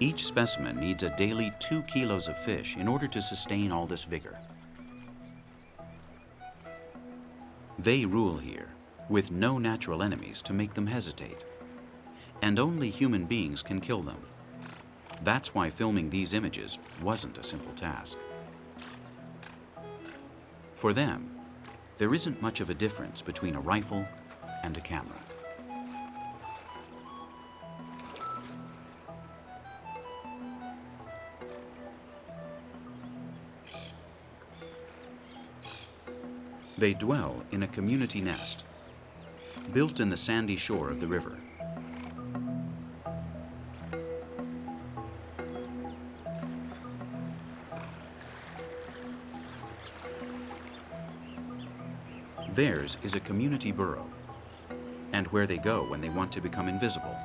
Each specimen needs a daily 2 kilos of fish in order to sustain all this vigor. They rule here, with no natural enemies to make them hesitate. And only human beings can kill them. That's why filming these images wasn't a simple task. For them, there isn't much of a difference between a rifle and a camera. They dwell in a community nest, built in the sandy shore of the river. Theirs is a community burrow, and where they go when they want to become invisible,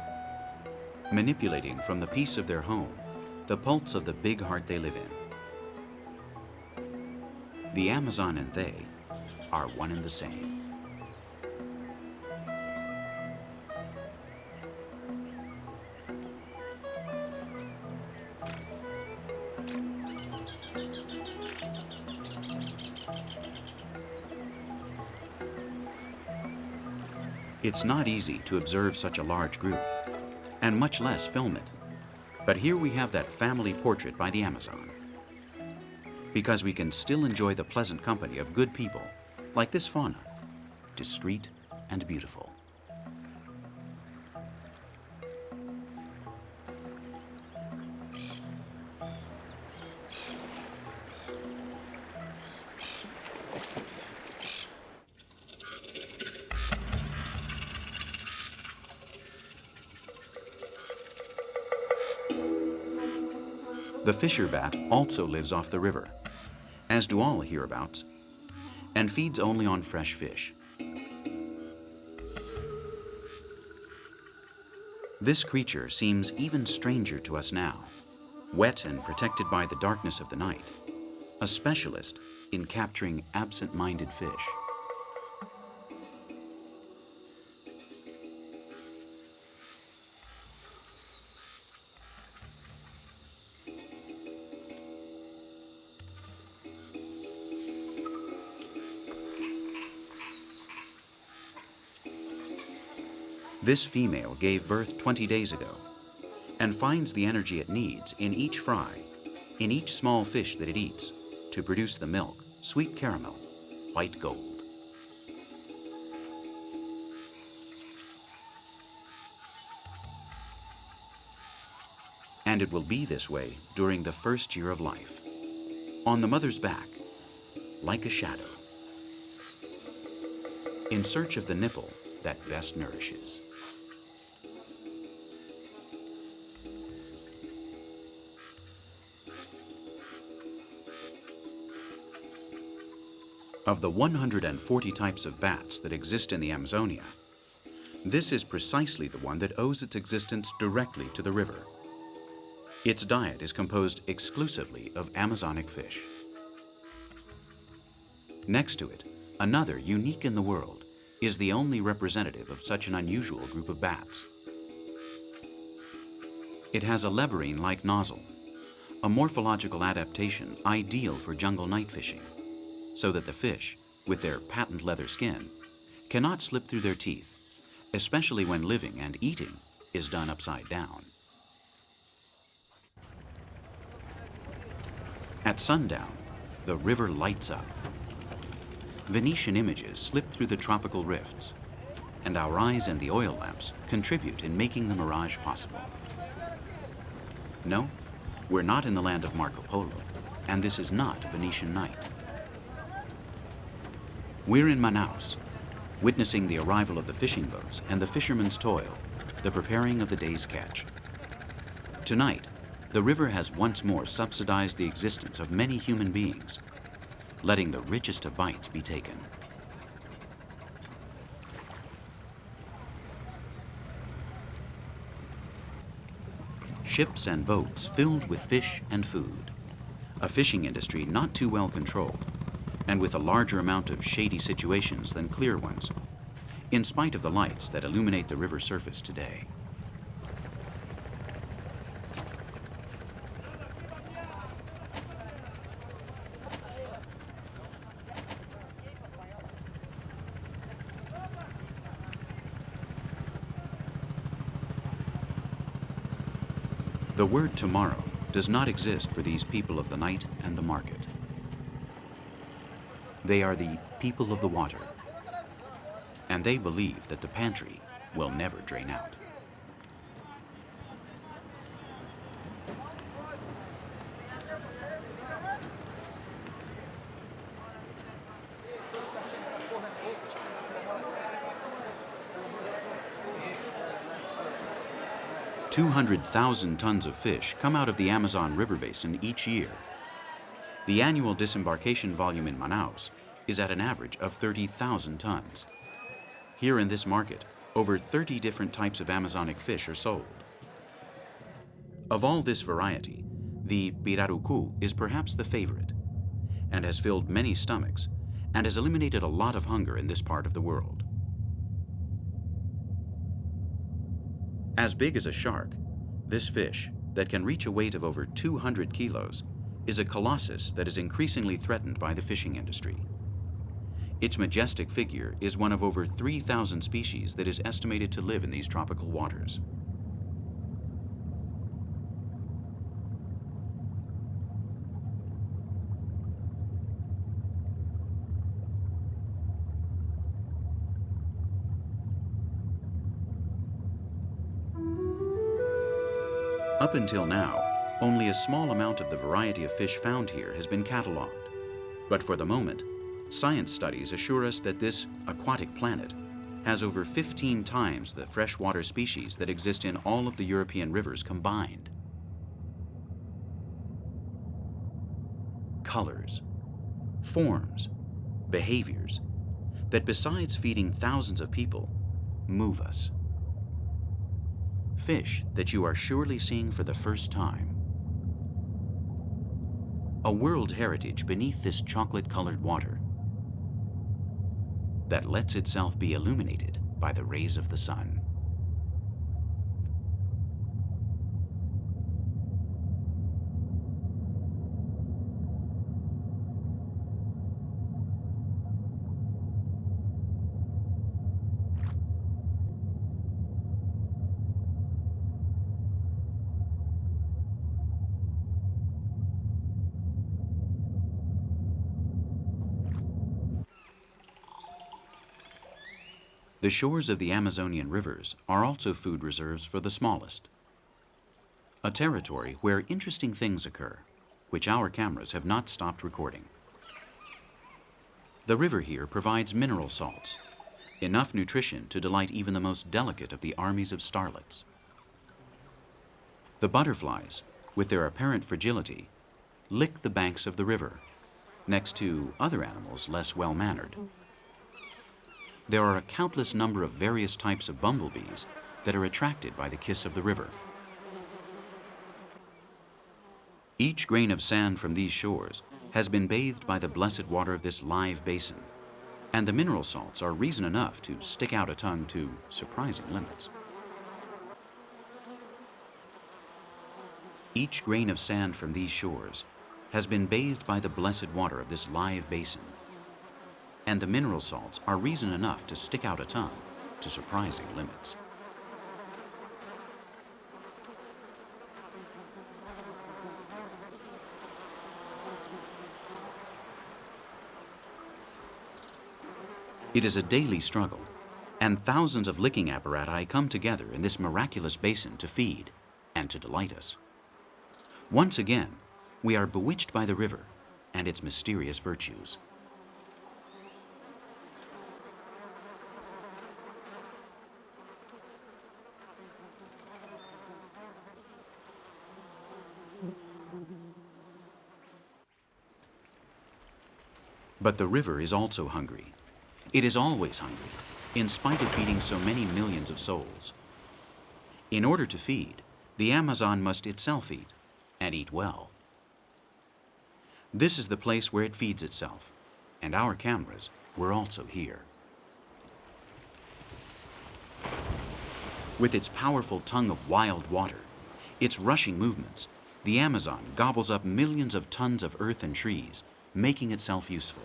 manipulating from the peace of their home the pulse of the big heart they live in. The Amazon and they are one and the same. It's not easy to observe such a large group, and much less film it. But here we have that family portrait by the Amazon. Because we can still enjoy the pleasant company of good people, like this fauna, discreet and beautiful. The fisher bat also lives off the river, as do all hereabouts, and feeds only on fresh fish. This creature seems even stranger to us now, wet and protected by the darkness of the night, a specialist in capturing absent-minded fish. This female gave birth 20 days ago and finds the energy it needs in each fry, in each small fish that it eats, to produce the milk, sweet caramel, white gold. And it will be this way during the first year of life, on the mother's back, like a shadow, in search of the nipple that best nourishes. Of the 140 types of bats that exist in the Amazonia, this is precisely the one that owes its existence directly to the river. Its diet is composed exclusively of Amazonic fish. Next to it, another unique in the world is the only representative of such an unusual group of bats. It has a leberine-like nozzle, a morphological adaptation ideal for jungle night fishing, so that the fish, with their patent leather skin, cannot slip through their teeth, especially when living and eating is done upside down. At sundown, the river lights up. Venetian images slip through the tropical rifts, and our eyes and the oil lamps contribute in making the mirage possible. No, we're not in the land of Marco Polo, and this is not Venetian night. We're in Manaus, witnessing the arrival of the fishing boats and the fishermen's toil, the preparing of the day's catch. Tonight, the river has once more subsidized the existence of many human beings, letting the richest of bites be taken. Ships and boats filled with fish and food, a fishing industry not too well controlled, and with a larger amount of shady situations than clear ones, in spite of the lights that illuminate the river surface today. The word tomorrow does not exist for these people of the night and the market. They are the people of the water, and they believe that the pantry will never drain out. "200,000 tons of fish come out of the Amazon River basin each year. The annual disembarkation volume in Manaus is at an average of 30,000 tons. Here in this market, over 30 different types of Amazonic fish are sold. Of all this variety, the pirarucu is perhaps the favorite, and has filled many stomachs and has eliminated a lot of hunger in this part of the world. As big as a shark, this fish, that can reach a weight of over 200 kilos, is a colossus that is increasingly threatened by the fishing industry. Its majestic figure is one of over 3,000 species that is estimated to live in these tropical waters. Up until now, only a small amount of the variety of fish found here has been cataloged. But for the moment, science studies assure us that this aquatic planet has over 15 times the freshwater species that exist in all of the European rivers combined. Colors, forms, behaviors that, besides feeding thousands of people, move us. Fish that you are surely seeing for the first time. A world heritage beneath this chocolate-colored water that lets itself be illuminated by the rays of the sun. The shores of the Amazonian rivers are also food reserves for the smallest. A territory where interesting things occur, which our cameras have not stopped recording. The river here provides mineral salts, enough nutrition to delight even the most delicate of the armies of starlets. The butterflies, with their apparent fragility, lick the banks of the river, next to other animals less well-mannered. There are a countless number of various types of bumblebees that are attracted by the kiss of the river. Each grain of sand from these shores has been bathed by the blessed water of this live basin, and the mineral salts are reason enough to stick out a tongue to surprising limits. Each grain of sand from these shores has been bathed by the blessed water of this live basin, and the mineral salts are reason enough to stick out a tongue to surprising limits. It is a daily struggle, and thousands of licking apparatus come together in this miraculous basin to feed and to delight us. Once again, we are bewitched by the river and its mysterious virtues. But the river is also hungry. It is always hungry, in spite of feeding so many millions of souls. In order to feed, the Amazon must itself eat, and eat well. This is the place where it feeds itself, and our cameras were also here. With its powerful tongue of wild water, its rushing movements, the Amazon gobbles up millions of tons of earth and trees, making itself useful.